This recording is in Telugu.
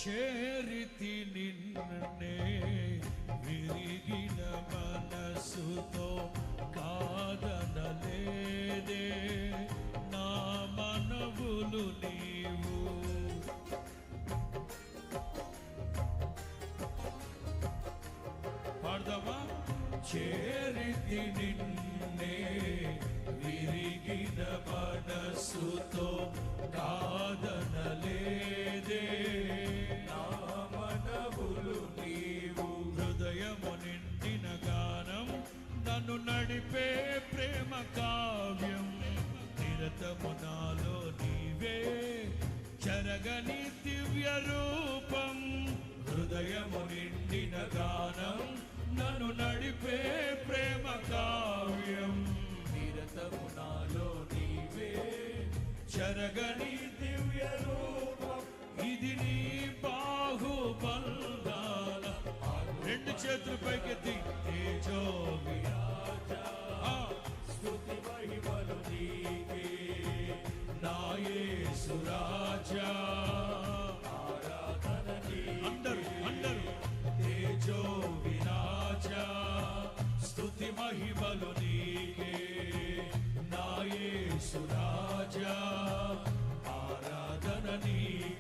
చేరితి నిన్నే విరిగిన మనసుతో కాదనలేదే నా మనవులు నీవు. పాడదామా? చేరితి నిన్నే విరిగిన మనసుతో కాదనలేదే నా మనవులు నీవు. హృదయము నిండిన గానం నన్ను నడిపే ప్రేమ కావ్యం నిరతము నాలో నీవే చెరగని దివ్య రూపం. హృదయము నిండిన గానం నన్ను నడిపే ప్రేమ కావ్యం నిరతము నాలో నీవే చెరగని దివ్య రూపం. ఇది నీ బాహుబంధాల రెండు చేతులు పైకెత్తి తేజో రాజా స్తుతి మహిమలు నీకే నా యేసు రాజా. ఆరాధన అందరూ నీకే తేజో విరాజా స్తుతి మహిమలు నీకే నా యేసు రాజా. ఆరాధన నీకే